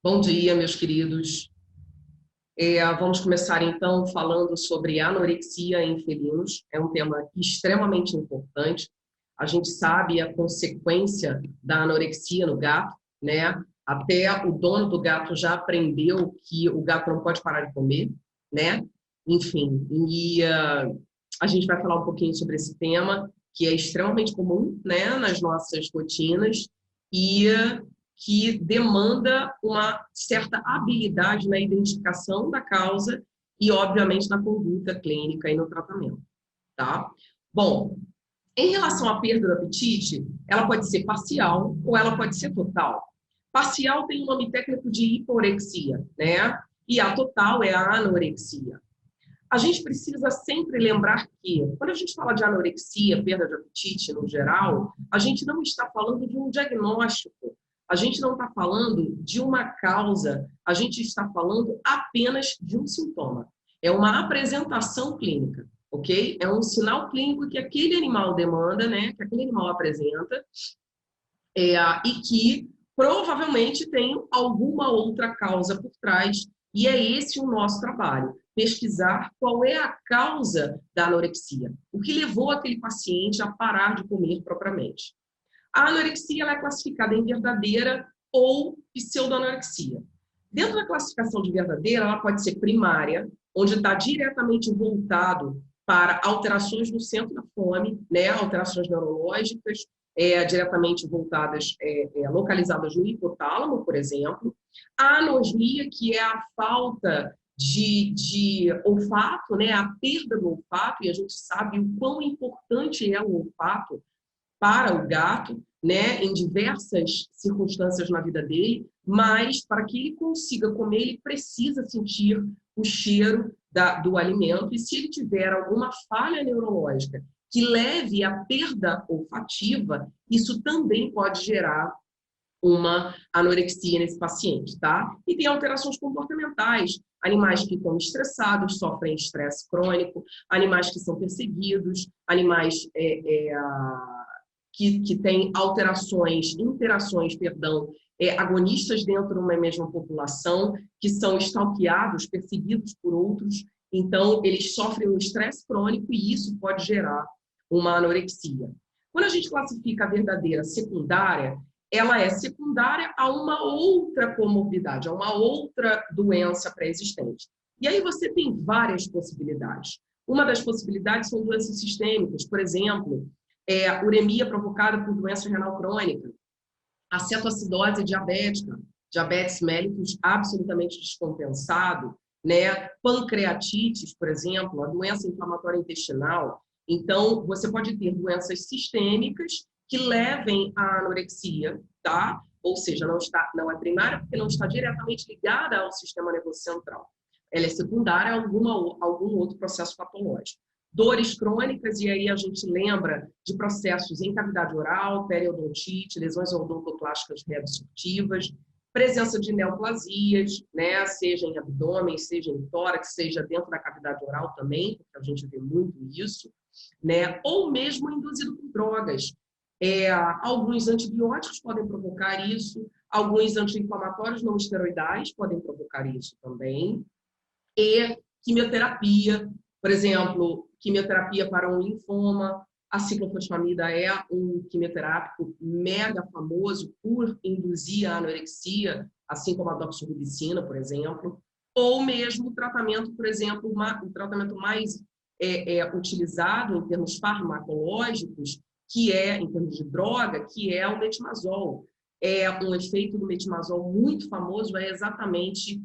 Bom dia, meus queridos. Vamos começar então falando sobre anorexia em felinos. É um tema extremamente importante. A gente sabe a consequência da anorexia no gato, né? Até o dono do gato já aprendeu que o gato não pode parar de comer, né? Enfim, a gente vai falar um pouquinho sobre esse tema, que é extremamente comum, né, nas nossas rotinas e que demanda uma certa habilidade na identificação da causa e, obviamente, na conduta clínica e no tratamento, tá? Bom, em relação à perda do apetite, ela pode ser parcial ou ela pode ser total. Parcial tem o nome técnico de hiporexia, né? E a total é a anorexia. A gente precisa sempre lembrar que, quando a gente fala de anorexia, perda de apetite no geral, a gente não está falando de um diagnóstico, a gente não está falando de uma causa, a gente está falando apenas de um sintoma. É uma apresentação clínica, ok? É um sinal clínico que aquele animal demanda, né? Que aquele animal apresenta, e que provavelmente tem alguma outra causa por trás, e é esse o nosso trabalho, pesquisar qual é a causa da anorexia, o que levou aquele paciente a parar de comer propriamente. A anorexia ela é classificada em verdadeira ou pseudoanorexia. Dentro da classificação de verdadeira, ela pode ser primária, onde está diretamente voltado para alterações no centro da fome, né, alterações neurológicas, diretamente voltadas, localizadas no hipotálamo, por exemplo. A anosmia, que é a falta de olfato, né, a perda do olfato, e a gente sabe o quão importante é o olfato para o gato, né, em diversas circunstâncias na vida dele, mas para que ele consiga comer, ele precisa sentir o cheiro do alimento, e se ele tiver alguma falha neurológica que leve à perda olfativa, isso também pode gerar uma anorexia nesse paciente, tá? E tem alterações comportamentais, animais que estão estressados, sofrem estresse crônico, animais que são perseguidos, animais que têm alterações, interações, perdão, agonistas dentro de uma mesma população, que são stalkeados, perseguidos por outros, então eles sofrem um estresse crônico e isso pode gerar uma anorexia. Quando a gente classifica a verdadeira secundária, ela é secundária a uma outra comorbidade, a uma outra doença pré-existente. E aí você tem várias possibilidades. Uma das possibilidades são doenças sistêmicas, por exemplo, uremia provocada por doença renal crônica, acetoacidose diabética, diabetes mellitus absolutamente descompensado, né? Pancreatites, por exemplo, a doença inflamatória intestinal. Então, você pode ter doenças sistêmicas que levem à anorexia, tá? Ou seja, não é primária porque não está diretamente ligada ao sistema nervoso central. Ela é secundária a algum outro processo patológico. Dores crônicas, e aí a gente lembra de processos em cavidade oral, periodontite, lesões odontoclásticas reabsortivas, presença de neoplasias, né, seja em abdômen, seja em tórax, seja dentro da cavidade oral também, porque a gente vê muito isso, né, ou mesmo induzido por drogas. Alguns antibióticos podem provocar isso, alguns anti-inflamatórios não esteroidais podem provocar isso também, e quimioterapia, por exemplo, quimioterapia para um linfoma. A ciclofosfamida é um quimioterápico mega famoso por induzir a anorexia, assim como a doxorubicina, por exemplo, ou mesmo o tratamento, por exemplo, o tratamento mais utilizado em termos farmacológicos, que é, em termos de droga, que é o metimazol. Um efeito do metimazol muito famoso é exatamente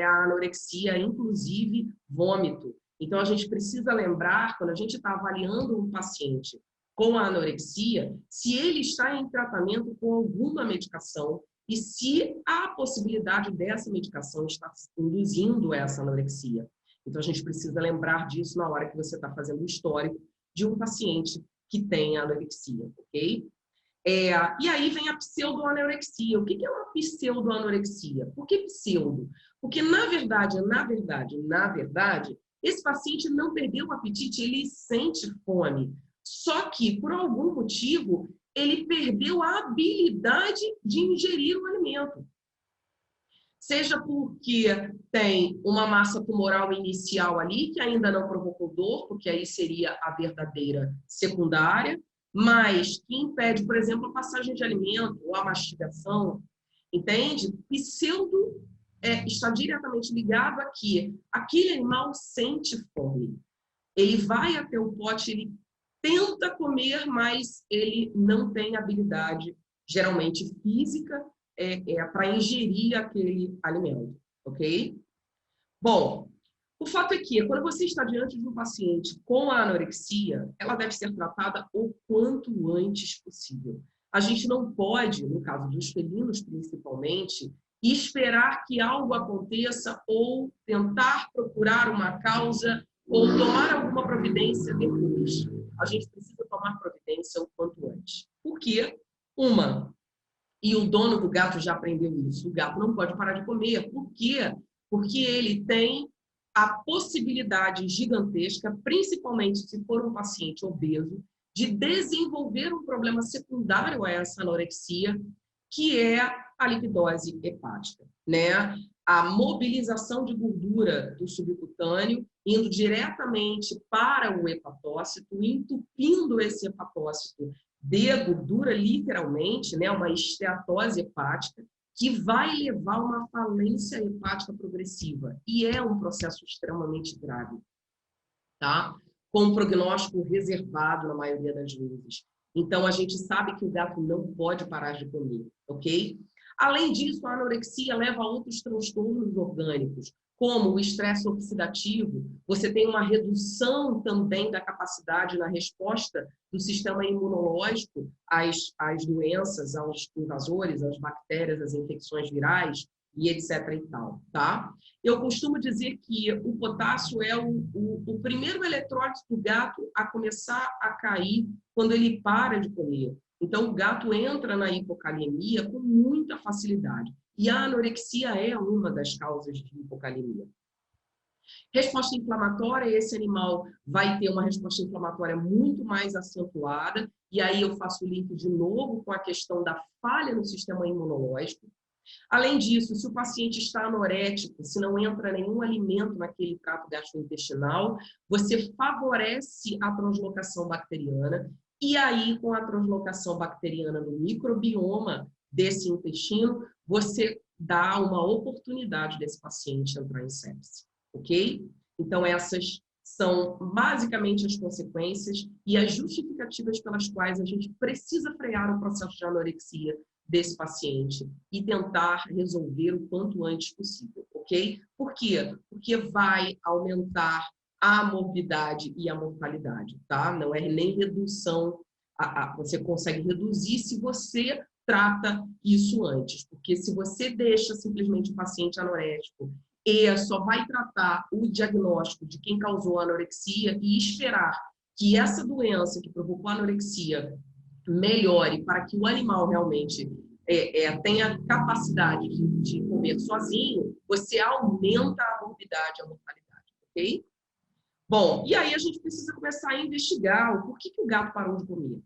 a anorexia, inclusive vômito. Então, a gente precisa lembrar, quando a gente está avaliando um paciente com a anorexia, se ele está em tratamento com alguma medicação e se a possibilidade dessa medicação está induzindo essa anorexia. Então, a gente precisa lembrar disso na hora que você está fazendo o histórico de um paciente que tem anorexia, ok? E aí vem a pseudoanorexia. O que é uma pseudoanorexia? Por que pseudo? Porque, na verdade, esse paciente não perdeu o apetite, ele sente fome. Só que, por algum motivo, ele perdeu a habilidade de ingerir o alimento. seja porque tem uma massa tumoral inicial ali, que ainda não provocou dor, porque aí seria a verdadeira secundária, mas que impede, por exemplo, a passagem de alimento ou a mastigação, entende? Pseudo está diretamente ligado a que aquele animal sente fome. Ele vai até o pote, ele tenta comer, mas ele não tem habilidade, geralmente física, para ingerir aquele alimento, ok? Bom, o fato é que, quando você está diante de um paciente com a anorexia, ela deve ser tratada o quanto antes possível. A gente não pode, no caso dos felinos principalmente, esperar que algo aconteça ou tentar procurar uma causa ou tomar alguma providência depois. A gente precisa tomar providência o quanto antes. Por quê? E o dono do gato já aprendeu isso, o gato não pode parar de comer. Por quê? Porque ele tem a possibilidade gigantesca, principalmente se for um paciente obeso, de desenvolver um problema secundário a essa anorexia, que é a lipidose hepática, né? A mobilização de gordura do subcutâneo indo diretamente para o hepatócito, entupindo esse hepatócito de gordura, literalmente, né? Uma esteatose hepática, que vai levar a uma falência hepática progressiva. E é um processo extremamente grave, tá? Com um prognóstico reservado na maioria das vezes. Então, a gente sabe que o gato não pode parar de comer, ok? Além disso, a anorexia leva a outros transtornos orgânicos, como o estresse oxidativo. Você tem uma redução também da capacidade na resposta do sistema imunológico às doenças, aos invasores, às bactérias, às infecções virais e etc. e tal, tá? Eu costumo dizer que o potássio é o primeiro eletrólito do gato a começar a cair quando ele para de comer. Então, o gato entra na hipocalemia com muita facilidade. E a anorexia é uma das causas de hipocalemia. Resposta inflamatória, esse animal vai ter uma resposta inflamatória muito mais acentuada, e aí eu faço o link de novo com a questão da falha no sistema imunológico. Além disso, se o paciente está anorético, se não entra nenhum alimento naquele trato gastrointestinal, você favorece a translocação bacteriana, e aí, com a translocação bacteriana no microbioma desse intestino, você dá uma oportunidade desse paciente entrar em sepse, ok? Então, essas são basicamente as consequências e as justificativas pelas quais a gente precisa frear o processo de anorexia desse paciente e tentar resolver o quanto antes possível, ok? Por quê? Porque vai aumentar a morbidade e a mortalidade, tá? Não é nem redução, você consegue reduzir se você trata isso antes, porque se você deixa simplesmente o paciente anorético e só vai tratar o diagnóstico de quem causou a anorexia e esperar que essa doença que provocou a anorexia melhore para que o animal realmente tenha capacidade de comer sozinho, você aumenta a morbidade, a mortalidade, ok? Bom, e aí a gente precisa começar a investigar o porquê que o gato parou de comer.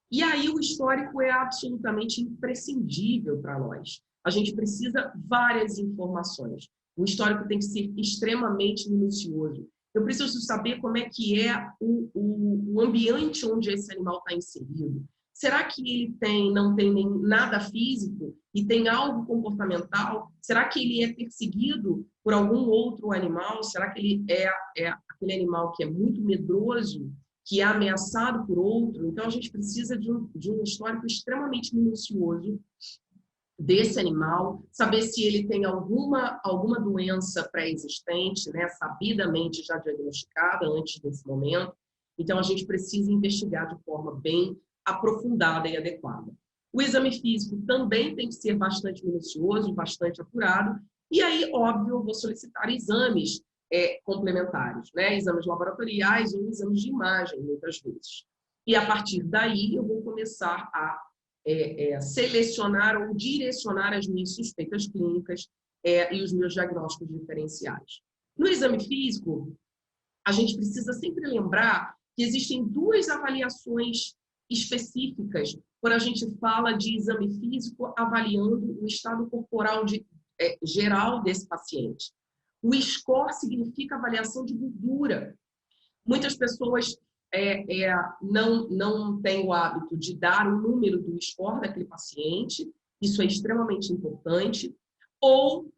E aí o histórico é absolutamente imprescindível para nós. A gente precisa várias informações. O histórico tem que ser extremamente minucioso. Eu preciso saber como é que é o ambiente onde esse animal está inserido. Será que ele não tem nem nada físico e tem algo comportamental? Será que ele é perseguido por algum outro animal? Será que ele é aquele animal que é muito medroso, que é ameaçado por outro? Então, a gente precisa de um histórico extremamente minucioso desse animal, saber se ele tem alguma doença pré-existente, né, sabidamente já diagnosticada antes desse momento. Então, a gente precisa investigar de forma bem aprofundada e adequada. O exame físico também tem que ser bastante minucioso, bastante apurado, e aí, óbvio, eu vou solicitar exames complementares, né, exames laboratoriais ou exames de imagem, muitas vezes. E, a partir daí, eu vou começar a selecionar ou direcionar as minhas suspeitas clínicas e os meus diagnósticos diferenciais. No exame físico, a gente precisa sempre lembrar que existem duas avaliações específicas quando a gente fala de exame físico avaliando o estado corporal geral desse paciente. O score significa avaliação de gordura. Muitas pessoas não têm o hábito de dar o número do score daquele paciente, isso é extremamente importante, ou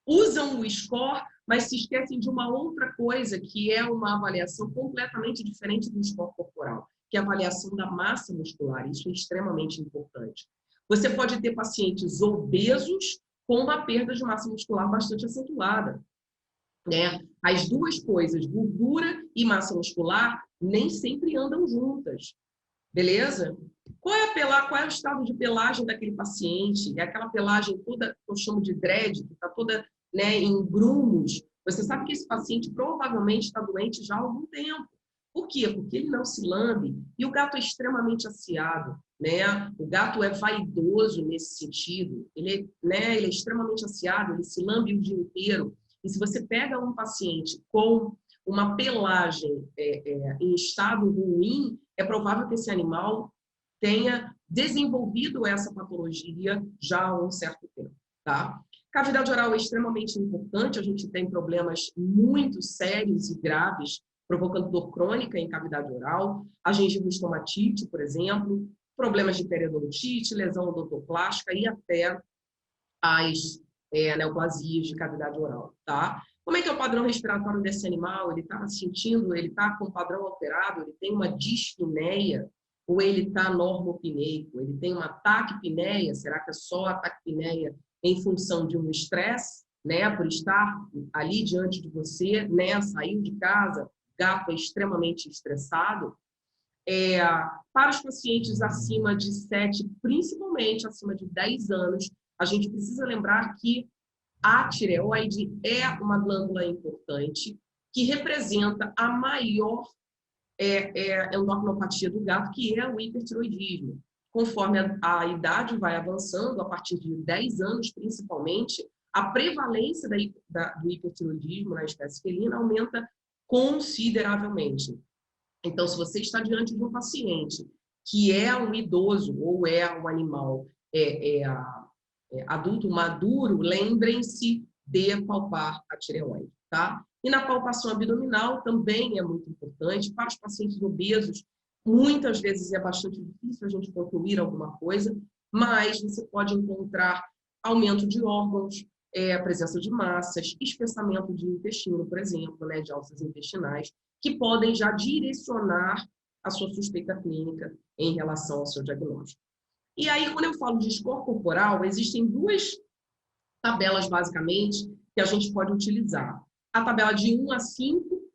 usam o score, mas se esquecem de uma outra coisa, que é uma avaliação completamente diferente do score corporal, que é a avaliação da massa muscular. Isso é extremamente importante. Você pode ter pacientes obesos com uma perda de massa muscular bastante acentuada, né? As duas coisas, gordura e massa muscular, nem sempre andam juntas, beleza? Qual é o estado de pelagem daquele paciente? É aquela pelagem toda, que eu chamo de dread, que está toda, né, em grumos. Você sabe que esse paciente provavelmente está doente já há algum tempo. Por quê? Porque ele não se lambe. E o gato é extremamente aciado, né? O gato é vaidoso nesse sentido. Ele é extremamente aciado, ele se lambe o dia inteiro. E se você pega um paciente com uma pelagem em estado ruim, é provável que esse animal tenha desenvolvido essa patologia já há um certo tempo, tá? Cavidade oral é extremamente importante, a gente tem problemas muito sérios e graves provocando dor crônica em cavidade oral, a gengivoestomatite, por exemplo, problemas de periodontite, lesão odontoplástica e até as neoplasias de cavidade oral, tá? Como é que é o padrão respiratório desse animal? Ele está sentindo, ele está com o padrão alterado, ele tem uma dispneia, ou ele está normopneico, ele tem uma taquipneia, será que é só a taquipneia em função de um estresse, né, por estar ali diante de você, né, saiu de casa, o gato é extremamente estressado. Para os pacientes acima de 7, principalmente acima de 10 anos, a gente precisa lembrar que a tireoide é uma glândula importante que representa a maior endocrinopatia do gato, que é o hipertireoidismo. Conforme a idade vai avançando, a partir de 10 anos principalmente, a prevalência do hipertireoidismo na espécie felina aumenta consideravelmente. Então, se você está diante de um paciente que é um idoso ou é um animal adulto maduro, lembrem-se de palpar a tireoide, tá? E na palpação abdominal também é muito importante. Para os pacientes obesos, muitas vezes é bastante difícil a gente concluir alguma coisa, mas você pode encontrar aumento de órgãos, presença de massas, espessamento de intestino, por exemplo, né, de alças intestinais, que podem já direcionar a sua suspeita clínica em relação ao seu diagnóstico. E aí, quando eu falo de score corporal, existem duas tabelas, basicamente, que a gente pode utilizar. A tabela de 1 a 5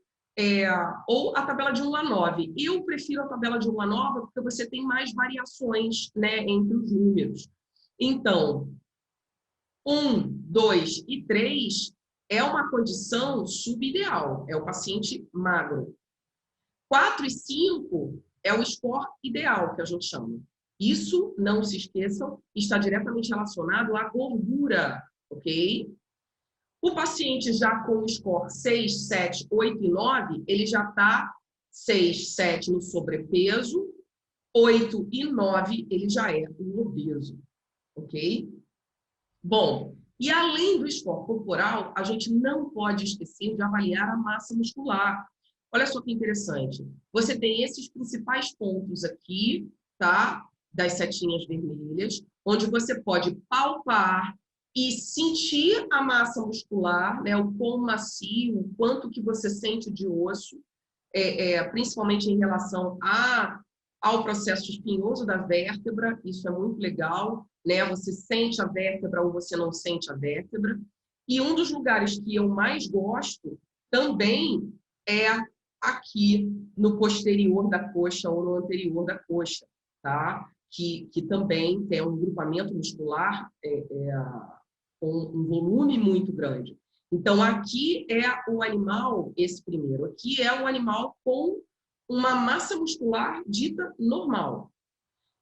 ou a tabela de 1 a 9. Eu prefiro a tabela de 1 a 9 porque você tem mais variações, né, entre os números. Então, 1, 2 e 3 é uma condição subideal, é o paciente magro. 4 e 5 é o score ideal, que a gente chama. Isso, não se esqueçam, está diretamente relacionado à gordura, ok? O paciente já com o score 6, 7, 8 e 9, ele já está 6, 7 no sobrepeso, 8 e 9 ele já é um obeso, ok? Bom, e além do score corporal, a gente não pode esquecer de avaliar a massa muscular. Olha só que interessante. Você tem esses principais pontos aqui, tá? Das setinhas vermelhas, onde você pode palpar e sentir a massa muscular, né? O quão macio, o quanto que você sente de osso, principalmente em relação ao processo espinhoso da vértebra, isso é muito legal, né? Você sente a vértebra ou você não sente a vértebra. E um dos lugares que eu mais gosto também é aqui no posterior da coxa ou no anterior da coxa, tá? Que também tem um grupamento muscular com um volume muito grande. Então, aqui é o animal, esse primeiro, aqui é o animal com uma massa muscular dita normal.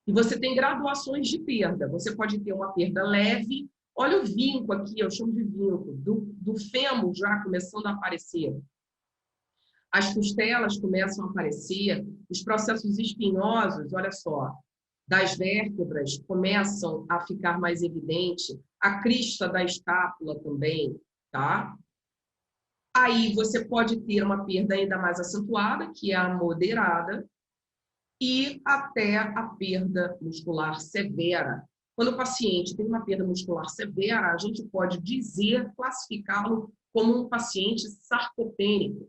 E você tem graduações de perda. Você pode ter uma perda leve. Olha o vinco aqui, eu chamo de vinco, do fêmur já começando a aparecer. As costelas começam a aparecer, os processos espinhosos, olha só, das vértebras começam a ficar mais evidente, a crista da escápula também, tá? Aí você pode ter uma perda ainda mais acentuada, que é a moderada, e até a perda muscular severa. Quando o paciente tem uma perda muscular severa, a gente pode dizer, classificá-lo como um paciente sarcopênico.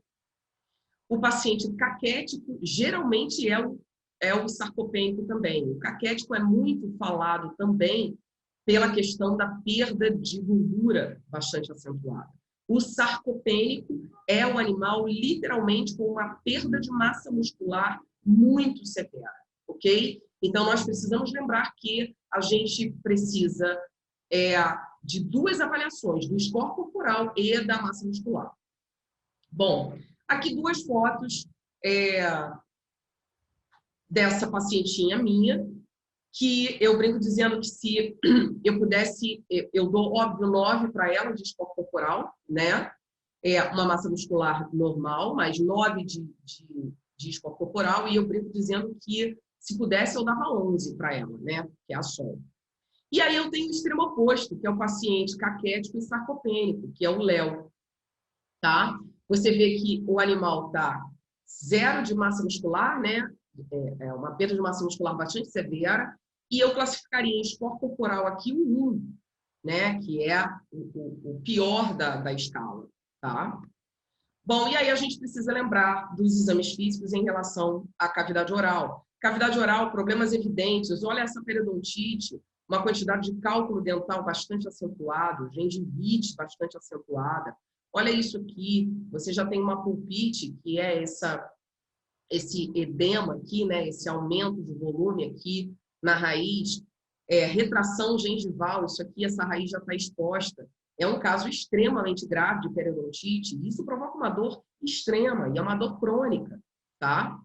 O paciente caquético geralmente é o sarcopênico também. O caquético é muito falado também pela questão da perda de gordura bastante acentuada. O sarcopênico é um animal literalmente com uma perda de massa muscular muito severa, ok? Então, nós precisamos lembrar que a gente precisa de duas avaliações, do score corporal e da massa muscular. Bom, aqui duas fotos dessa pacientinha minha, que eu brinco dizendo que se eu pudesse, eu dou, óbvio, 9 para ela de score corporal, né? É uma massa muscular normal, mas 9 de score corporal, e eu brinco dizendo que se pudesse eu dava 11 para ela, né? Que é a Sol. E aí eu tenho o extremo oposto, que é o paciente caquético e sarcopênico, que é o Léo, tá? Você vê que o animal tá 0 de massa muscular, né? É uma perda de massa muscular bastante severa, e eu classificaria em score corporal aqui o 1, né? Que é o pior da escala, tá? Bom, e aí a gente precisa lembrar dos exames físicos em relação à cavidade oral. Cavidade oral, problemas evidentes, olha essa periodontite, uma quantidade de cálculo dental bastante acentuado, gengivite bastante acentuada. Olha isso aqui, você já tem uma pulpite, que é esse edema aqui, né? Esse aumento de volume aqui na raiz, retração gengival, isso aqui, essa raiz já está exposta. É um caso extremamente grave de periodontite, e isso provoca uma dor extrema, e é uma dor crônica, tá?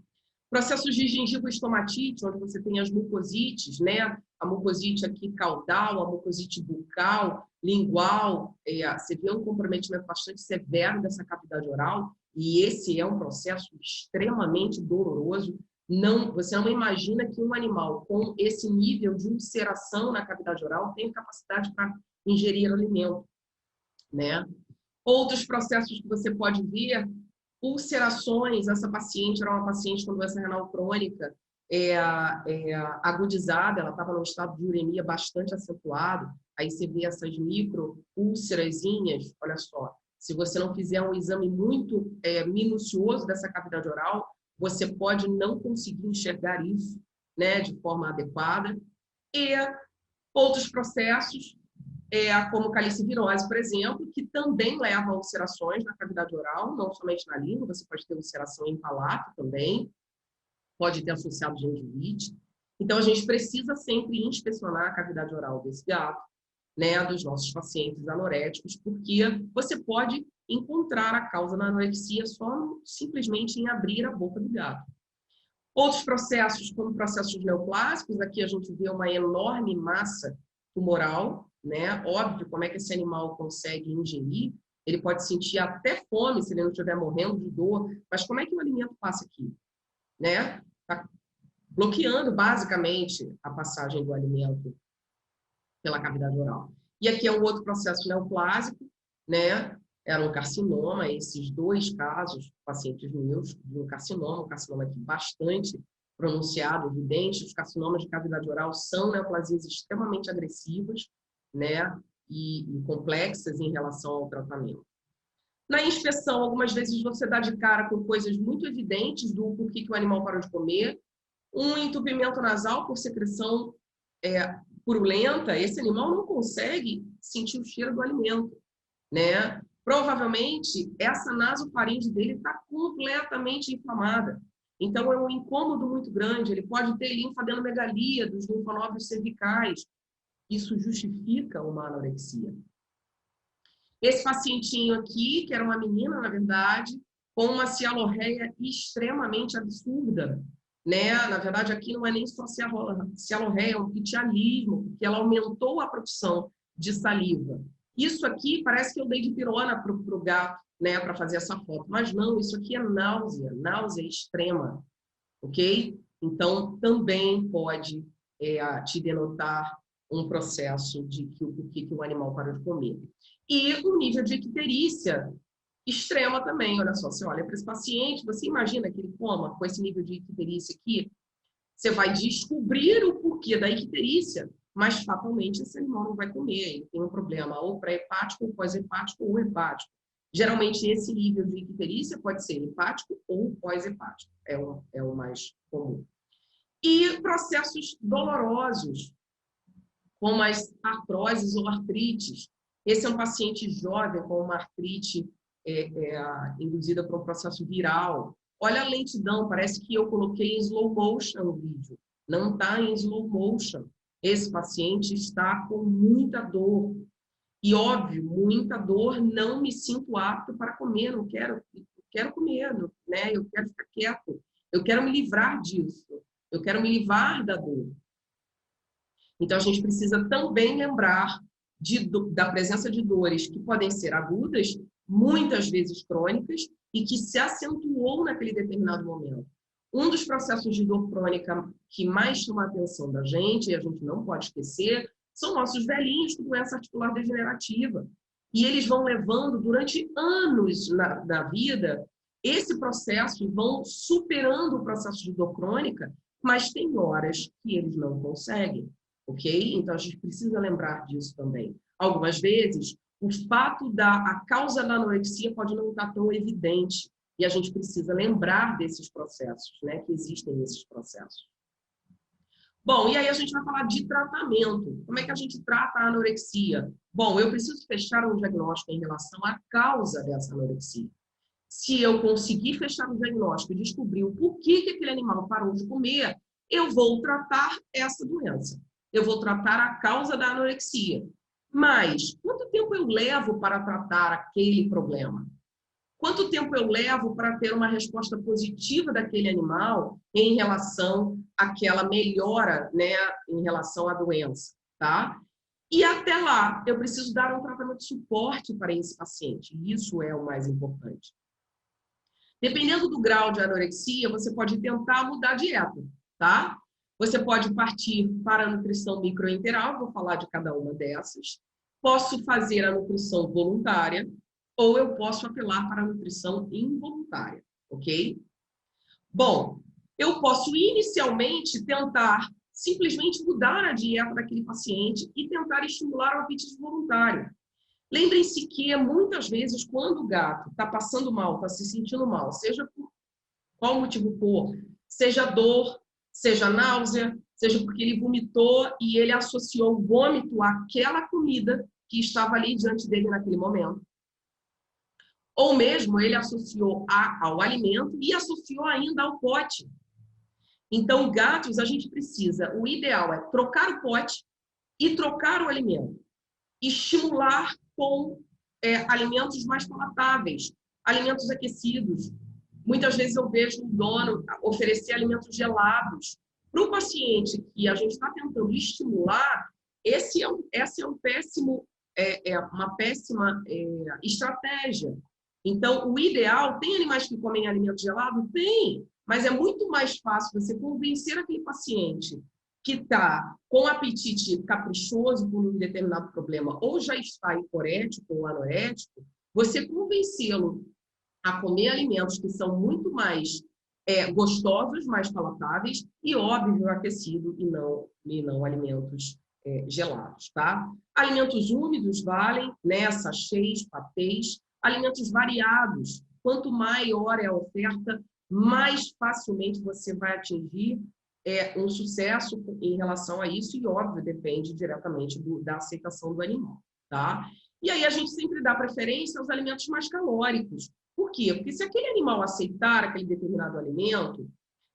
Processos de gengivoestomatite, onde você tem as mucosites, né? A mucosite aqui caudal, a mucosite bucal, lingual, você vê um comprometimento bastante severo dessa cavidade oral, e esse é um processo extremamente doloroso. Não, você não imagina que um animal com esse nível de ulceração na cavidade oral tem capacidade para ingerir alimento, né? Outros processos que você pode ver, ulcerações. Essa paciente era uma paciente com doença renal crônica agudizada, ela estava num estado de uremia bastante acentuado. Aí você vê essas micro úlcerazinhas, olha só. Se você não fizer um exame muito minucioso dessa cavidade oral, você pode não conseguir enxergar isso, né, de forma adequada. E outros processos, como calicivirose, por exemplo, que também leva a ulcerações na cavidade oral, não somente na língua, você pode ter ulceração em palato também, pode ter associado gengivite. Então, a gente precisa sempre inspecionar a cavidade oral desse gato, né, dos nossos pacientes anoréticos, porque você pode encontrar a causa da anorexia só simplesmente em abrir a boca do gato. Outros processos, como processos neoplásicos, aqui a gente vê uma enorme massa tumoral, né? Óbvio, como é que esse animal consegue ingerir? Ele pode sentir até fome se ele não estiver morrendo de dor, mas como é que o alimento passa aqui? Né? Tá bloqueando, basicamente, a passagem do alimento pela cavidade oral. E aqui é um outro processo neoplásico, né? Era um carcinoma, esses dois casos, pacientes meus, de um carcinoma aqui bastante pronunciado, evidente. Os carcinomas de cavidade oral são neoplasias extremamente agressivas, né? E complexas em relação ao tratamento. Na inspeção, algumas vezes você dá de cara com coisas muito evidentes do porquê que o animal parou de comer. Um entupimento nasal por secreção purulenta, esse animal não consegue sentir o cheiro do alimento, né? Provavelmente, essa nasofaringe dele está completamente inflamada. Então, é um incômodo muito grande. Ele pode ter linfadenomegalia dos linfonódulos cervicais. Isso justifica uma anorexia. Esse pacientinho aqui, que era uma menina, na verdade, com uma cialorreia extremamente absurda, né? Na verdade, aqui não é nem só cialorreia, é um pitialismo, porque ela aumentou a produção de saliva. Isso aqui parece que eu dei de pirona para o gato, né, para fazer essa foto, mas não, isso aqui é náusea extrema, ok? Então, também pode te denotar um processo de que o animal parou de comer. E o nível de icterícia extrema também, olha só, você olha para esse paciente, você imagina que ele coma com esse nível de icterícia aqui, você vai descobrir o porquê da icterícia, mas fatalmente esse animal não vai comer, ele tem um problema ou pré-hepático, ou pós-hepático, ou hepático. Geralmente esse nível de icterícia pode ser hepático ou pós-hepático, é o mais comum. E processos dolorosos, como as artroses ou artrites. Esse é um paciente jovem com uma artrite induzida por um processo viral. Olha a lentidão, parece que eu coloquei em slow motion no vídeo. Não está em slow motion. Esse paciente está com muita dor. E, óbvio, muita dor, não me sinto apto para comer, não quero comer, né? Eu quero ficar quieto. Eu quero me livrar disso. Eu quero me livrar da dor. Então, a gente precisa também lembrar da presença de dores que podem ser agudas, muitas vezes crônicas, e que se acentuou naquele determinado momento. Um dos processos de dor crônica que mais chama a atenção da gente, e a gente não pode esquecer, são nossos velhinhos com doença articular degenerativa. E eles vão levando durante anos na vida esse processo e vão superando o processo de dor crônica, mas tem horas que eles não conseguem. Ok? Então, a gente precisa lembrar disso também. Algumas vezes, a causa da anorexia pode não estar tão evidente, e a gente precisa lembrar desses processos, né? Que existem esses processos. Bom, e aí a gente vai falar de tratamento. Como é que a gente trata a anorexia? Bom, eu preciso fechar um diagnóstico em relação à causa dessa anorexia. Se eu conseguir fechar o diagnóstico e descobrir o porquê que aquele animal parou de comer, eu vou tratar essa doença. Eu vou tratar a causa da anorexia. Mas, quanto tempo eu levo para tratar aquele problema? Quanto tempo eu levo para ter uma resposta positiva daquele animal em relação àquela melhora, né, em relação à doença, tá? E até lá, eu preciso dar um tratamento de suporte para esse paciente. Isso é o mais importante. Dependendo do grau de anorexia, você pode tentar mudar a dieta, tá? Você pode partir para a nutrição microenteral, vou falar de cada uma dessas. Posso fazer a nutrição voluntária ou eu posso apelar para a nutrição involuntária, ok? Bom, eu posso inicialmente tentar simplesmente mudar a dieta daquele paciente e tentar estimular o apetite voluntário. Lembrem-se que muitas vezes quando o gato está passando mal, está se sentindo mal, seja por qual motivo for, seja dor, seja náusea, seja porque ele vomitou e ele associou o vômito àquela comida que estava ali diante dele naquele momento. Ou mesmo ele associou ao alimento e associou ainda ao pote. Então, gatos, a gente precisa, o ideal é trocar o pote e trocar o alimento. Estimular com alimentos mais palatáveis, alimentos aquecidos. Muitas vezes eu vejo o dono oferecer alimentos gelados. Para o paciente que a gente está tentando estimular, essa é uma péssima estratégia. Então, o ideal, tem animais que comem alimento gelado? Tem, mas é muito mais fácil você convencer aquele paciente que está com apetite caprichoso por um determinado problema, ou já está hiporético ou anorético, você convencê-lo a comer alimentos que são muito mais gostosos, mais palatáveis e, óbvio, aquecido e não alimentos gelados, tá? Alimentos úmidos valem, né? Sachês, patês, alimentos variados. Quanto maior é a oferta, mais facilmente você vai atingir um sucesso em relação a isso e, óbvio, depende diretamente da aceitação do animal, tá? E aí a gente sempre dá preferência aos alimentos mais calóricos. Por quê? Porque se aquele animal aceitar aquele determinado alimento,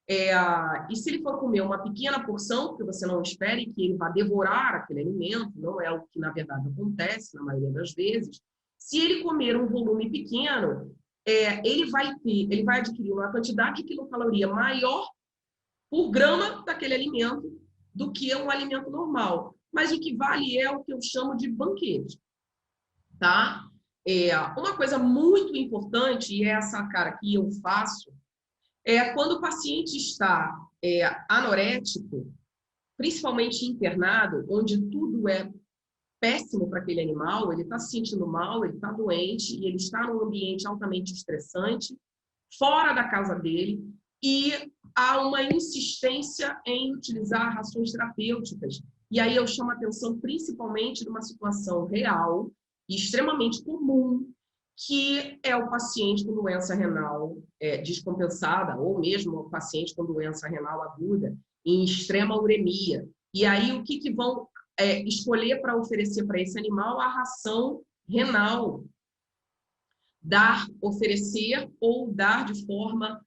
e se ele for comer uma pequena porção, porque você não espere que ele vá devorar aquele alimento, não é o que na verdade acontece na maioria das vezes, se ele comer um volume pequeno, ele vai adquirir uma quantidade de quilocaloria maior por grama daquele alimento do que um alimento normal. Mas o que vale é o que eu chamo de banquete, tá? Uma coisa muito importante, e essa cara que eu faço, quando o paciente está anorético, principalmente internado, onde tudo é péssimo para aquele animal, ele está se sentindo mal, ele está doente e ele está num ambiente altamente estressante, fora da casa dele, e há uma insistência em utilizar rações terapêuticas. E aí eu chamo a atenção principalmente de uma situação real e extremamente comum, que é o paciente com doença renal descompensada, ou mesmo o paciente com doença renal aguda, em extrema uremia. E aí o que vão escolher para oferecer para esse animal? A ração renal. Oferecer ou dar de forma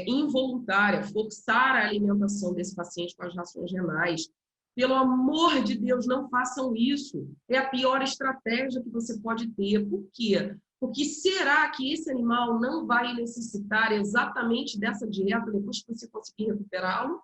involuntária, forçar a alimentação desse paciente com as rações renais. Pelo amor de Deus, não façam isso. É a pior estratégia que você pode ter. Por quê? Porque será que esse animal não vai necessitar exatamente dessa dieta depois que você conseguir recuperá-lo?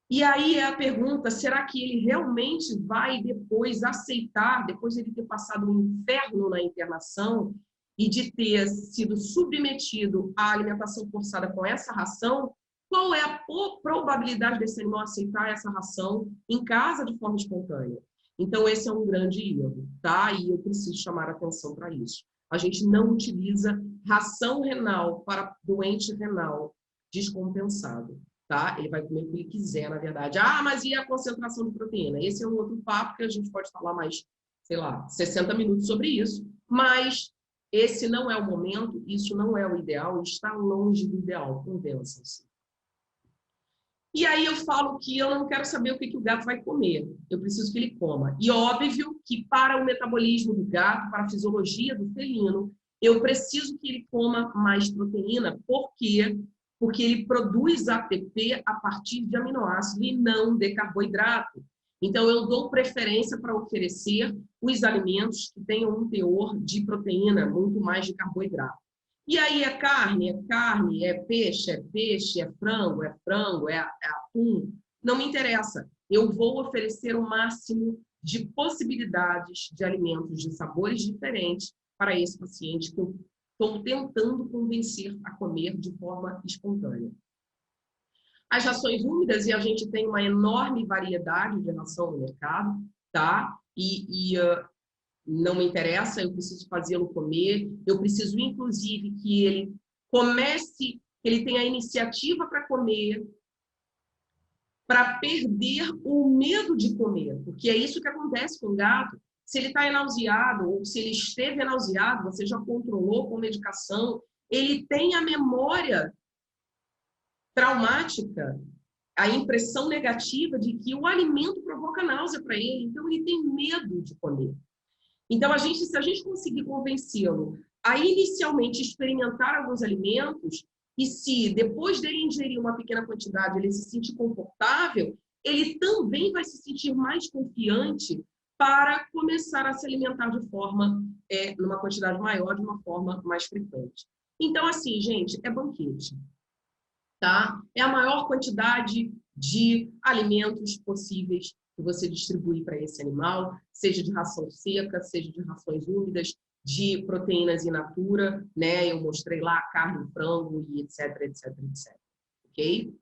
E aí é a pergunta, será que ele realmente vai depois aceitar, depois de ele ter passado um inferno na internação e de ter sido submetido à alimentação forçada com essa ração, qual é a probabilidade desse animal aceitar essa ração em casa de forma espontânea? Então, esse é um grande erro, tá? E eu preciso chamar a atenção para isso. A gente não utiliza ração renal para doente renal descompensado. Tá? Ele vai comer o que ele quiser, na verdade. Ah, mas e a concentração de proteína? Esse é um outro papo que a gente pode falar mais, sei lá, 60 minutos sobre isso, mas esse não é o momento, isso não é o ideal, está longe do ideal, convençam-se. E aí eu falo que eu não quero saber o que o gato vai comer, eu preciso que ele coma. E óbvio que para o metabolismo do gato, para a fisiologia do felino, eu preciso que ele coma mais proteína, porque ele produz ATP a partir de aminoácido e não de carboidrato. Então, eu dou preferência para oferecer os alimentos que tenham um teor de proteína, muito mais de carboidrato. E aí é carne, é peixe, é frango, é atum. Não me interessa. Eu vou oferecer o máximo de possibilidades de alimentos de sabores diferentes para esse paciente que eu estou tentando convencer a comer de forma espontânea. As rações úmidas, e a gente tem uma enorme variedade de ração no mercado, tá? Não me interessa, eu preciso fazê-lo comer, eu preciso, inclusive, que ele comece, que ele tenha a iniciativa para comer, para perder o medo de comer, porque é isso que acontece com o gato. Se ele está nauseado, ou se ele esteve nauseado, você já controlou com medicação, ele tem a memória traumática, a impressão negativa de que o alimento provoca náusea para ele, então ele tem medo de comer. Então, se a gente conseguir convencê-lo a inicialmente experimentar alguns alimentos, e se depois dele ingerir uma pequena quantidade ele se sentir confortável, ele também vai se sentir mais confiante para começar a se alimentar de forma, numa quantidade maior, de uma forma mais frequente. Então, assim, gente, é banquete. Tá? É a maior quantidade de alimentos possíveis que você distribui para esse animal, seja de ração seca, seja de rações úmidas, de proteínas in natura, né? Eu mostrei lá carne, frango e etc, etc, etc. Ok?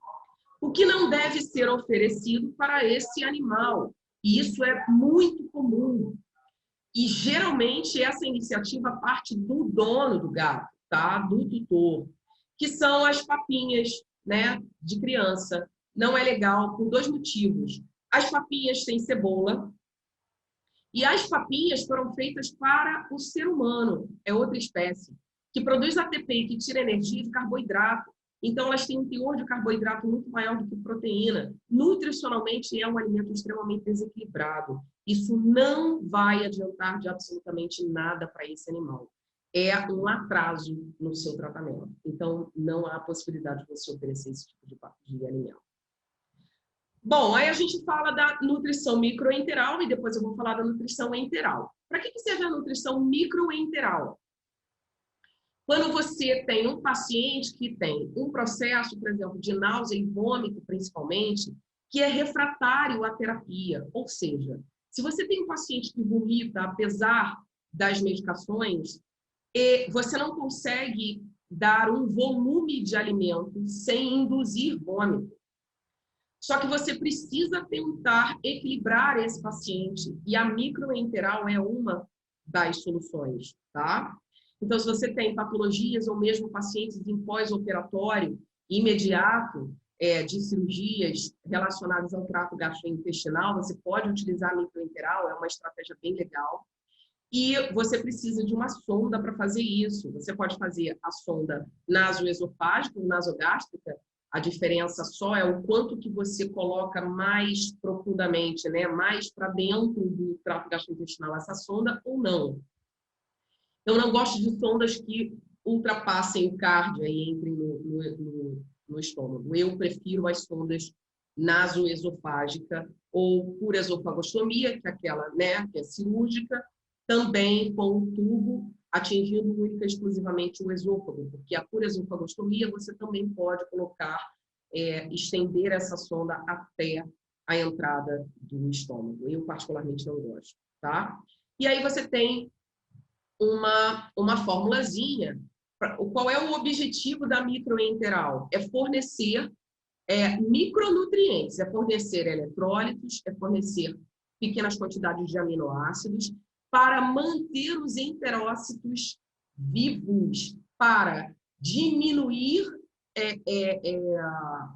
O que não deve ser oferecido para esse animal, e isso é muito comum. E geralmente essa iniciativa parte do dono do gato, tá? Do tutor, que são as papinhas, né, de criança. Não é legal por dois motivos. As papinhas têm cebola e as papinhas foram feitas para o ser humano, é outra espécie, que produz ATP e que tira energia de carboidrato. Então, elas têm um teor de carboidrato muito maior do que proteína. Nutricionalmente, é um alimento extremamente desequilibrado. Isso não vai adiantar de absolutamente nada para esse animal. É um atraso no seu tratamento. Então, não há possibilidade de você oferecer esse tipo de alimento. Bom, aí a gente fala da nutrição microenteral e depois eu vou falar da nutrição enteral. Para que serve a nutrição microenteral? Quando você tem um paciente que tem um processo, por exemplo, de náusea e vômito, principalmente, que é refratário à terapia, ou seja, se você tem um paciente que vomita apesar das medicações, e você não consegue dar um volume de alimento sem induzir vômito. Só que você precisa tentar equilibrar esse paciente, e a microenteral é uma das soluções, tá? Então, se você tem patologias ou mesmo pacientes em pós-operatório imediato, de cirurgias relacionadas ao trato gastrointestinal, você pode utilizar a microenteral, é uma estratégia bem legal. E você precisa de uma sonda para fazer isso. Você pode fazer a sonda nasoesofágica ou nasogástrica. A diferença só é o quanto que você coloca mais profundamente, né? Mais para dentro do trato gastrointestinal essa sonda ou não. Eu não gosto de sondas que ultrapassem o cardio e entrem no estômago. Eu prefiro as sondas nasoesofágica ou por esofagostomia, que é aquela, né, que é cirúrgica, também com o tubo atingindo única e exclusivamente o esôfago, porque a pura esofagostomia você também pode colocar, estender essa sonda até a entrada do estômago. Eu particularmente não gosto, tá? E aí você tem uma formulazinha. Qual é o objetivo da microenteral? É fornecer micronutrientes, é fornecer eletrólitos, é fornecer pequenas quantidades de aminoácidos para manter os enterócitos vivos, para diminuir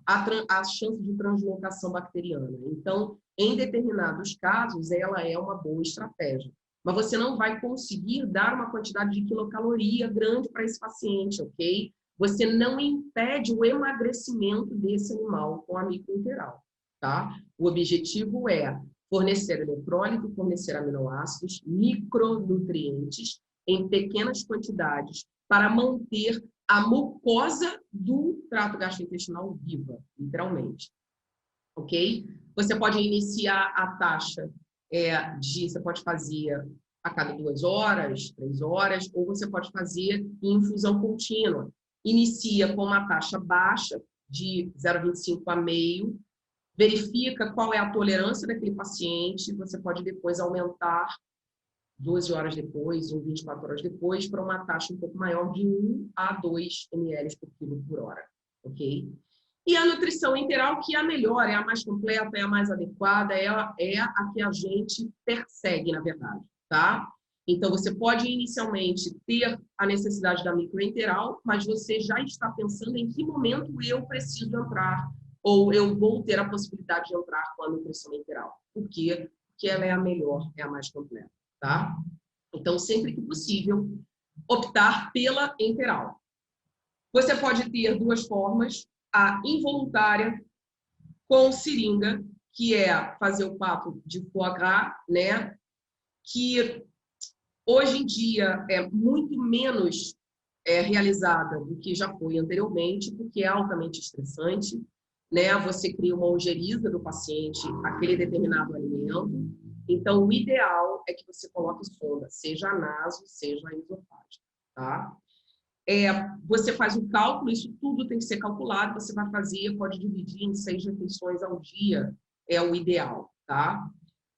a chance de translocação bacteriana. Então, em determinados casos, ela é uma boa estratégia. Mas você não vai conseguir dar uma quantidade de quilocaloria grande para esse paciente, ok? Você não impede o emagrecimento desse animal com a microenteral, tá? O objetivo é fornecer eletrólito, fornecer aminoácidos, micronutrientes em pequenas quantidades para manter a mucosa do trato gastrointestinal viva, literalmente, ok? Você pode iniciar a taxa você pode fazer a cada 2 horas, 3 horas, ou você pode fazer em infusão contínua. Inicia com uma taxa baixa, de 0,25 a meio, verifica qual é a tolerância daquele paciente, você pode depois aumentar 12 horas depois ou 24 horas depois para uma taxa um pouco maior de 1 a 2 ml por quilo por hora, ok? E a nutrição enteral, que é a melhor, é a mais completa, é a mais adequada, é a que a gente persegue, na verdade, tá? Então, você pode inicialmente ter a necessidade da microenteral, mas você já está pensando em que momento eu preciso entrar, ou eu vou ter a possibilidade de entrar com a nutrição enteral. Por quê? Porque ela é a melhor, é a mais completa, tá? Então, sempre que possível, optar pela enteral. Você pode ter 2 formas, a involuntária com seringa, que é fazer o papo de foie gras, né? Que hoje em dia é muito menos realizada do que já foi anteriormente, porque é altamente estressante, né? Você cria uma ojeriza do paciente aquele determinado alimento. Então, o ideal é que você coloque sonda, seja a naso, seja a esofágica, tá? Você faz o cálculo, isso tudo tem que ser calculado, você vai fazer, pode dividir em 6 refeições ao dia, é o ideal, tá?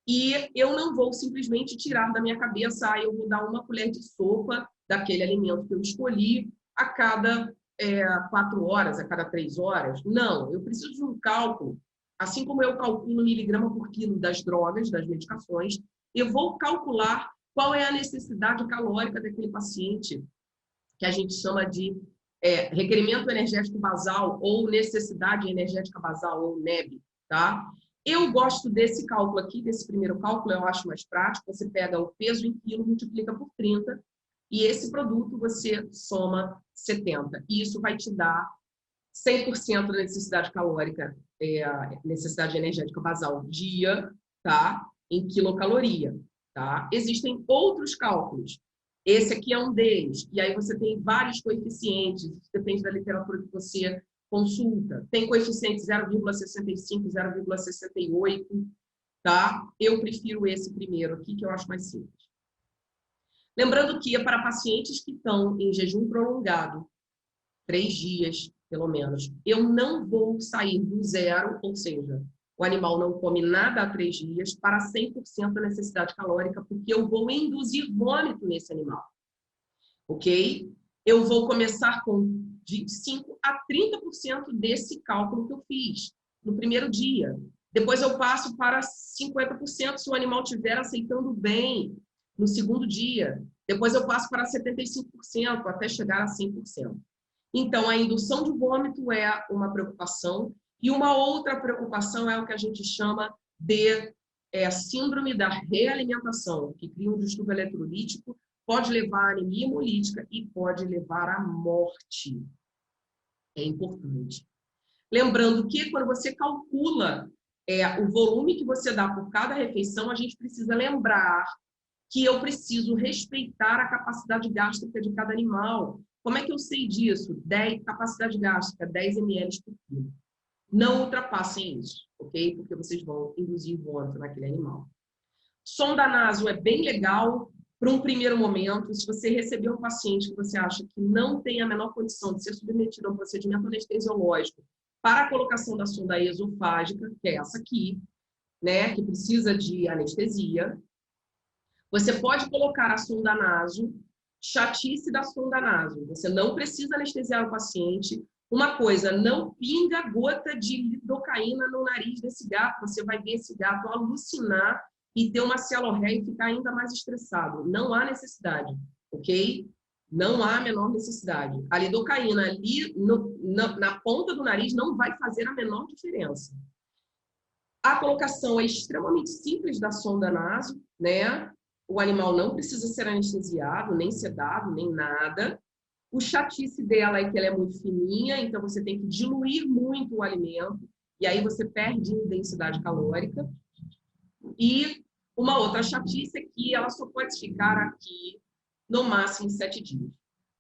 E eu não vou simplesmente tirar da minha cabeça, eu vou dar uma colher de sopa daquele alimento que eu escolhi a cada 4 horas, a cada 3 horas. Não, eu preciso de um cálculo, assim como eu calculo miligrama por quilo das drogas, das medicações, eu vou calcular qual é a necessidade calórica daquele paciente, que a gente chama de requerimento energético basal ou necessidade energética basal, ou NEB, tá? Eu gosto desse cálculo aqui, desse primeiro cálculo, eu acho mais prático. Você pega o peso em quilo, multiplica por 30, e esse produto você soma 70. E isso vai te dar 100% da necessidade calórica, necessidade energética basal dia, tá? Em quilocaloria, tá? Existem outros cálculos. Esse aqui é um deles. E aí você tem vários coeficientes, depende da literatura que você consulta. Tem coeficiente 0,65, 0,68, tá? Eu prefiro esse primeiro aqui, que eu acho mais simples. Lembrando que é para pacientes que estão em jejum prolongado, 3 dias, pelo menos, eu não vou sair do zero, ou seja, o animal não come nada há 3 dias, para 100% da necessidade calórica, porque eu vou induzir vômito nesse animal. Ok? Eu vou começar com 25% a 30% desse cálculo que eu fiz. no primeiro dia. Depois eu passo para 50% se o animal estiver aceitando bem no segundo dia. Depois eu passo para 75% até chegar a 100%. Então, a indução de vômito é uma preocupação. E uma outra preocupação é o que a gente chama de síndrome da realimentação, que cria um distúrbio eletrolítico, pode levar à anemia hemolítica e pode levar à morte. É importante. Lembrando que quando você calcula o volume que você dá por cada refeição, a gente precisa lembrar que eu preciso respeitar a capacidade gástrica de cada animal. Como é que eu sei disso? Capacidade gástrica, 10 ml por quilo. Não ultrapassem isso, ok? Porque vocês vão induzir vômito naquele animal. Sonda naso é bem legal para um primeiro momento. Se você receber um paciente que você acha que não tem a menor condição de ser submetido a um procedimento anestesiológico para a colocação da sonda esofágica, que é essa aqui, né, que precisa de anestesia, você pode colocar a sonda naso, chatice da sonda naso. Você não precisa anestesiar o paciente. Uma coisa, não pinga gota de lidocaína no nariz desse gato. Você vai ver esse gato alucinar e ter uma cialorreia e ficar ainda mais estressado. Não há necessidade, ok? Não há a menor necessidade. A lidocaína ali na ponta do nariz não vai fazer a menor diferença. A colocação é extremamente simples da sonda naso, né? O animal não precisa ser anestesiado, nem sedado, nem nada. O chatice dela é que ela é muito fininha, então você tem que diluir muito o alimento, e aí você perde densidade calórica. E uma outra chatice é que ela só pode ficar aqui no máximo 7 dias.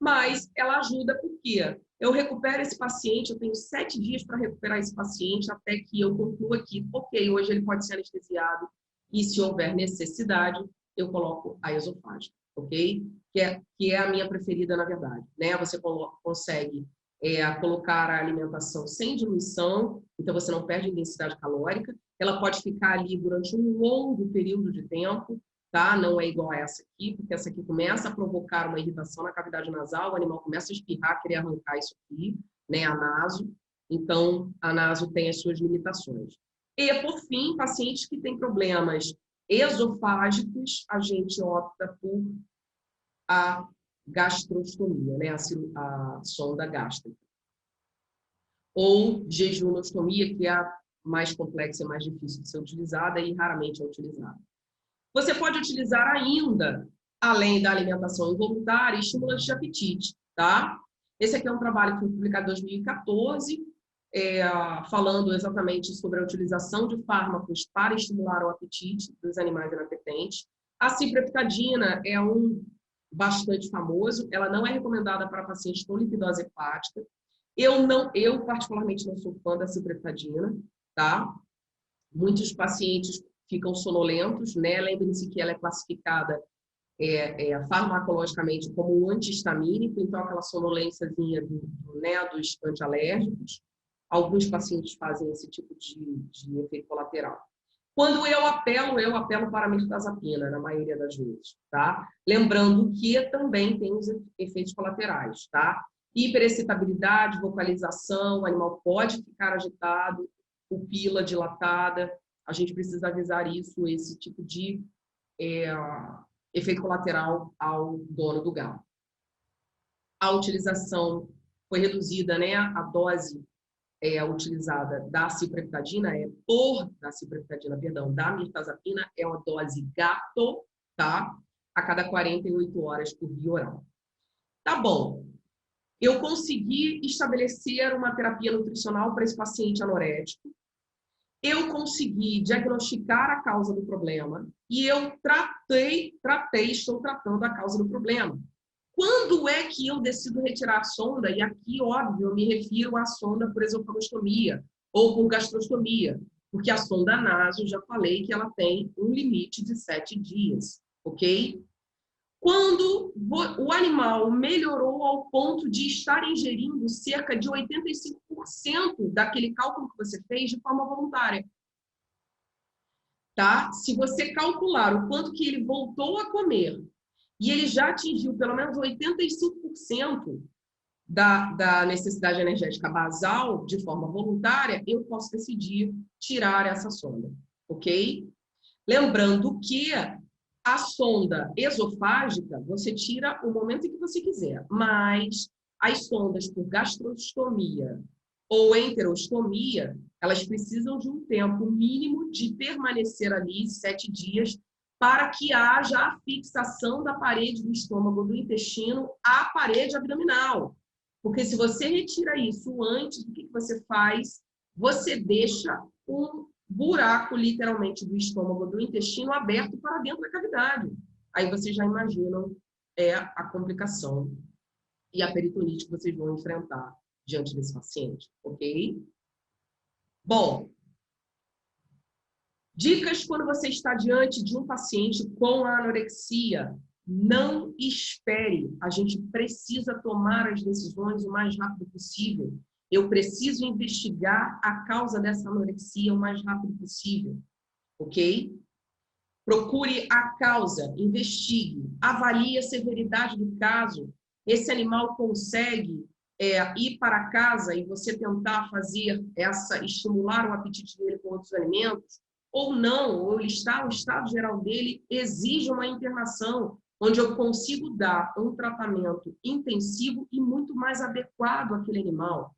Mas ela ajuda porque eu recupero esse paciente, eu tenho 7 dias para recuperar esse paciente até que eu conclua que, ok, hoje ele pode ser anestesiado e se houver necessidade, eu coloco a esofágica, ok? Que é a minha preferida, na verdade, né? Você consegue colocar a alimentação sem diluição, então você não perde densidade calórica. Ela pode ficar ali durante um longo período de tempo, tá? Não é igual a essa aqui, porque essa aqui começa a provocar uma irritação na cavidade nasal, o animal começa a espirrar, querer arrancar isso aqui, né? A naso. Então, a naso tem as suas limitações. E, por fim, pacientes que têm problemas esofágicos, a gente opta por a gastrostomia, né? A sonda gástrica. Ou jejunostomia, que é a mais complexa e mais difícil de ser utilizada e raramente é utilizada. Você pode utilizar ainda, além da alimentação involuntária, estimulantes de apetite, tá? Esse aqui é um trabalho que foi publicado em 2014, falando exatamente sobre a utilização de fármacos para estimular o apetite dos animais inapetentes. A cipreptadina é bastante famoso, ela não é recomendada para pacientes com lipidose hepática. Eu particularmente não sou fã da cipreptadina, tá? Muitos pacientes ficam sonolentos, né? Lembrem-se que ela é classificada farmacologicamente como um antihistamínico, então aquela sonolênciazinha dos antialérgicos. Alguns pacientes fazem esse tipo de efeito colateral. Quando eu apelo para a mirtazapina, na maioria das vezes, tá? Lembrando que também tem os efeitos colaterais, tá? Hiperexcitabilidade, vocalização, o animal pode ficar agitado, pupila dilatada, a gente precisa avisar isso, esse tipo de efeito colateral ao dono do gado. A utilização foi reduzida, né? A dose utilizada da cipreptadina da mirtazapina é uma dose gato, tá? A cada 48 horas por via oral. Tá bom. Eu consegui estabelecer uma terapia nutricional para esse paciente anorético. Eu consegui diagnosticar a causa do problema e eu estou tratando a causa do problema. Quando é que eu decido retirar a sonda? E aqui, óbvio, eu me refiro à sonda por esofagostomia ou por gastrostomia, porque a sonda naso, já falei que ela tem um limite de 7 dias, ok? Quando o animal melhorou ao ponto de estar ingerindo cerca de 85% daquele cálculo que você fez de forma voluntária. Tá? Se você calcular o quanto que ele voltou a comer e ele já atingiu pelo menos 85%, da necessidade energética basal de forma voluntária, eu posso decidir tirar essa sonda, ok? Lembrando que a sonda esofágica, você tira o momento em que você quiser, mas as sondas por gastrostomia ou enterostomia, elas precisam de um tempo mínimo de permanecer ali 7 dias para que haja a fixação da parede do estômago, do intestino, à parede abdominal. Porque se você retira isso antes, o que você faz? Você deixa um buraco, literalmente, do estômago, do intestino aberto para dentro da cavidade. Aí vocês já imaginam a complicação e a peritonite que vocês vão enfrentar diante desse paciente, ok? Bom, dicas quando você está diante de um paciente com anorexia. Não espere. A gente precisa tomar as decisões o mais rápido possível. Eu preciso investigar a causa dessa anorexia o mais rápido possível, ok? Procure a causa, investigue, avalie a severidade do caso. Esse animal consegue ir para casa e você tentar fazer estimular o apetite dele com outros alimentos, ou não, ou o estado geral dele exige uma internação, onde eu consigo dar um tratamento intensivo e muito mais adequado àquele animal.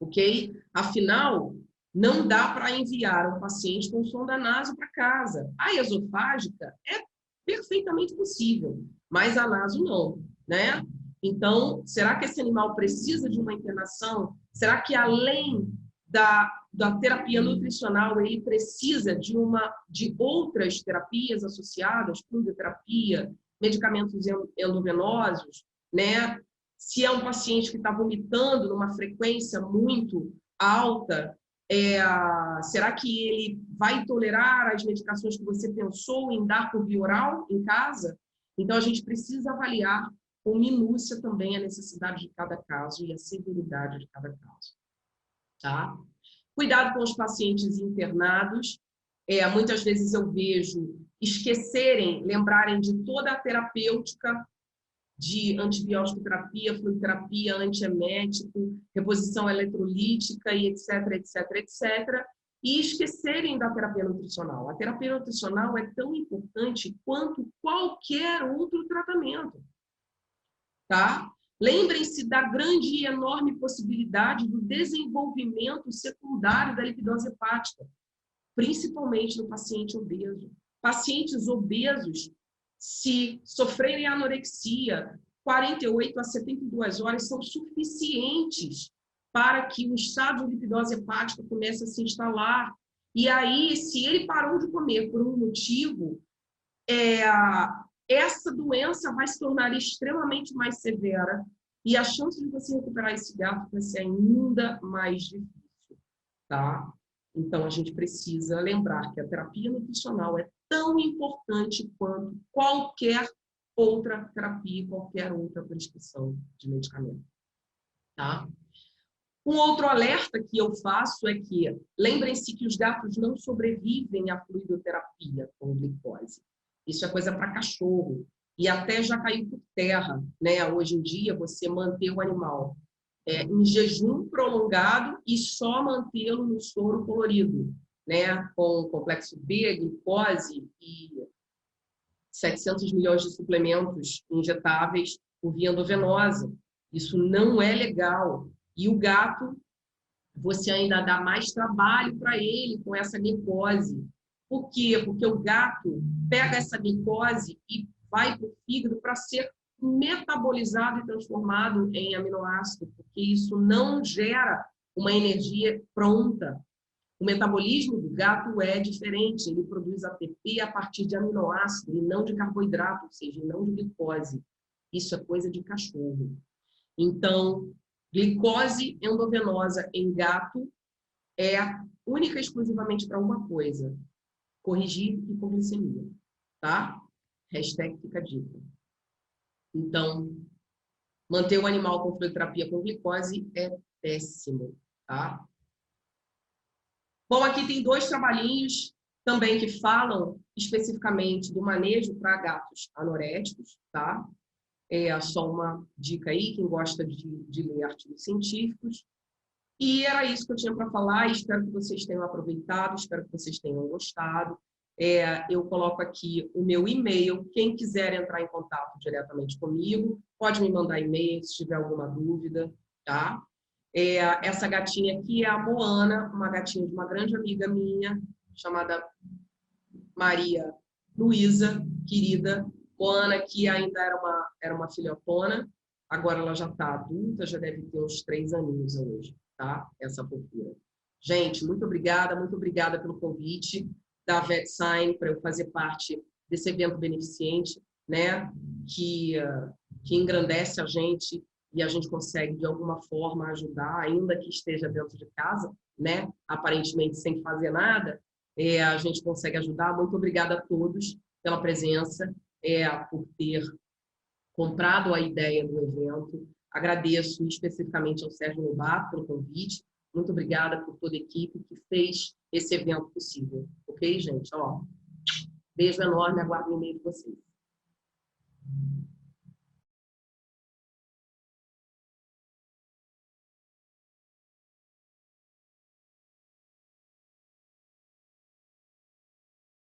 Ok? Afinal, não dá para enviar um paciente com sonda naso para casa. A esofágica é perfeitamente possível, mas a naso não, né? Então, será que esse animal precisa de uma internação? Será que além da terapia nutricional, ele precisa de outras terapias associadas, fluidoterapia, medicamentos endovenosos, né? Se é um paciente que está vomitando numa frequência muito alta, será que ele vai tolerar as medicações que você pensou em dar por via oral em casa? Então, a gente precisa avaliar com minúcia também a necessidade de cada caso e a severidade de cada caso. Tá? Cuidado com os pacientes internados. Muitas vezes eu vejo lembrarem de toda a terapêutica de antibiótico terapia, fluidoterapia, antiemético, reposição eletrolítica e etc, etc, etc, e esquecerem da terapia nutricional. A terapia nutricional é tão importante quanto qualquer outro tratamento, tá? Lembrem-se da grande e enorme possibilidade do desenvolvimento secundário da lipidose hepática, principalmente no paciente obeso. Pacientes obesos, se sofrerem anorexia, 48 a 72 horas são suficientes para que o estado de lipidose hepática comece a se instalar. E aí, se ele parou de comer por um motivo, essa doença vai se tornar extremamente mais severa e a chance de você recuperar esse gato vai ser ainda mais difícil, tá? Então, a gente precisa lembrar que a terapia nutricional é tão importante quanto qualquer outra terapia, qualquer outra prescrição de medicamento. Tá? Um outro alerta que eu faço é que lembrem-se que os gatos não sobrevivem à fluidoterapia com glicose. Isso é coisa para cachorro. E até já caiu por terra, né? Hoje em dia, você manter o animal em jejum prolongado e só mantê-lo no soro colorido, né? Com complexo B, glicose e 700 milhões de suplementos injetáveis por via endovenosa. Isso não é legal. E o gato, você ainda dá mais trabalho para ele com essa glicose. Por quê? Porque o gato pega essa glicose e vai para o fígado para ser metabolizado e transformado em aminoácido, porque isso não gera uma energia pronta. O metabolismo do gato é diferente, ele produz ATP a partir de aminoácido e não de carboidrato, ou seja, não de glicose. Isso é coisa de cachorro. Então, glicose endovenosa em gato é única e exclusivamente para uma coisa: corrigir hipoglicemia, tá? Hashtag fica a dica. Então, manter o animal com fluidoterapia com glicose é péssimo, tá? Bom, aqui tem 2 trabalhinhos também que falam especificamente do manejo para gatos anoréticos, tá? É só uma dica aí, quem gosta de ler artigos científicos. E era isso que eu tinha para falar. Espero que vocês tenham aproveitado, espero que vocês tenham gostado. Eu coloco aqui o meu e-mail. Quem quiser entrar em contato diretamente comigo, pode me mandar e-mail se tiver alguma dúvida, tá? Essa gatinha aqui é a Moana, uma gatinha de uma grande amiga minha, chamada Maria Luísa, querida. Moana, que ainda era uma filhotona, agora ela já está adulta, já deve ter uns 3 aninhos hoje, tá? Essa fofura. Gente, muito obrigada pelo convite da VetSign para eu fazer parte desse evento beneficente, né? Que engrandece a gente e a gente consegue, de alguma forma, ajudar, ainda que esteja dentro de casa, né? Aparentemente sem fazer nada, a gente consegue ajudar. Muito obrigada a todos pela presença, por ter comprado a ideia do evento. Agradeço especificamente ao Sérgio Lobato pelo convite. Muito obrigada por toda a equipe que fez esse evento possível. Ok, gente? Ó, beijo enorme, aguardo o e-mail de vocês.